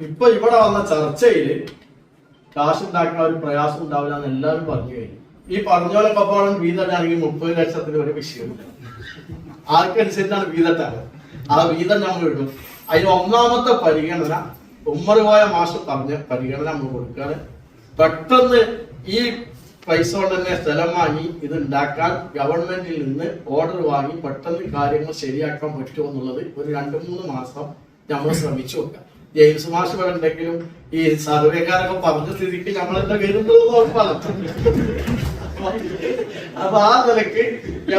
ഇപ്പൊ ഇവിടെ വന്ന ചർച്ചയില് കാശുണ്ടാക്കാൻ ഒരു പ്രയാസം ഉണ്ടാവില്ല എന്ന് എല്ലാവരും പറഞ്ഞു കഴിഞ്ഞു. ഈ പറഞ്ഞ പോലെ പപ്പാളം വീതട്ടാണെങ്കിൽ 30 ലക്ഷത്തിന് ഒരു വിഷയമില്ല. ആർക്കനുസരിച്ചാണ് വീതട്ടാണ് ആ വീതം നമ്മൾ ഇടും. അതിന് ഒന്നാമത്തെ പരിഗണന ഉമ്മറുകോയ മാഷ് പറഞ്ഞ പരിഗണന നമ്മൾ കൊടുക്കുകയാണ്. പെട്ടെന്ന് ഈ പൈസ കൊണ്ട് തന്നെ സ്ഥലം വാങ്ങി ഇത് ഉണ്ടാക്കാൻ ഗവൺമെന്റിൽ നിന്ന് ഓർഡർ വാങ്ങി പെട്ടെന്ന് കാര്യങ്ങൾ ശരിയാക്കാൻ പറ്റുമോ എന്നുള്ളത് ഒരു 2-3 മാസം നമ്മൾ ശ്രമിച്ചു നോക്കാം. ജെയിംസ് മാഷ് ഉണ്ടെങ്കിലും ഈ സർവേക്കാരൊക്കെ പറഞ്ഞ സ്ഥിതിക്ക് നമ്മളെന്താ വരുന്നത്. അപ്പൊ ആ നിലക്ക്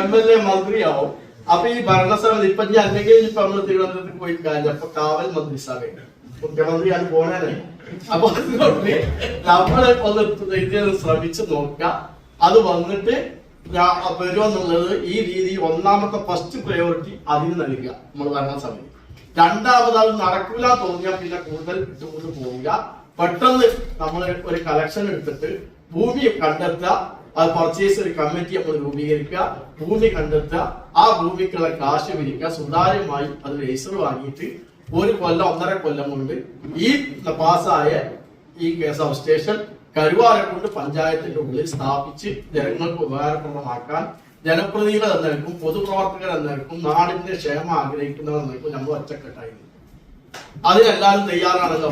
MLA മന്ത്രിയാവും. അപ്പൊ ഈ ഭരണസമിതി ഇപ്പൊ ഞാൻ അല്ലെങ്കിൽ ഇപ്പൊ നമ്മള് തിരുവനന്തപുരത്ത് പോയി കഴിഞ്ഞപ്പോ കാവൽ മന്ത്രിസഭയാണ്, മുഖ്യമന്ത്രിയാണ് പോണേ. അപ്പൊ അതുകൊണ്ട് നമ്മളെ ഒന്ന് ശ്രമിച്ചു നോക്കാം. അത് വന്നിട്ട് വരുമെന്നുള്ളത് ഈ രീതി ഒന്നാമത്തെ ഫസ്റ്റ് പ്രയോറിറ്റി അതിന് നൽകുക നമ്മൾ ഭരണസമിതി. രണ്ടാമത് അത് നടക്കില്ല തോന്നിയാൽ പിന്നെ കൂടുതൽ ഇട്ടുകൊണ്ട് പോവുക. പെട്ടെന്ന് നമ്മൾ ഒരു കളക്ഷൻ എടുത്തിട്ട് ഭൂമി കണ്ടെത്തുക, അത് പർച്ചേസ് ഒരു കമ്മിറ്റി നമ്മൾ രൂപീകരിക്കുക, ഭൂമി കണ്ടെത്തുക, ആ ഭൂമിക്കുള്ള കാശ് പിരിക്കുക, സുതാര്യമായി അത് രജിസ്റ്റർ വാങ്ങിയിട്ട് 1 കൊല്ലം 1.5 കൊല്ലം കൊണ്ട് ഈ പാസ്സായ ഈ സബ് സ്റ്റേഷൻ കരുവാരക്കുണ്ട് പഞ്ചായത്തിന്റെ ഉള്ളിൽ സ്ഥാപിച്ച് ജനങ്ങൾക്ക് ഉപകാരപ്രദമാക്കാൻ ജനപ്രതിനിധികൾ എന്നേക്കും പൊതുപ്രവർത്തകർ എന്നേക്കും നാടിന്റെ ക്ഷേമം ആഗ്രഹിക്കുന്നവർ എന്നേക്കും നമ്മൾ ഒറ്റക്കെട്ടായിരുന്നു. അതിനെല്ലാവരും തയ്യാറാണല്ലോ.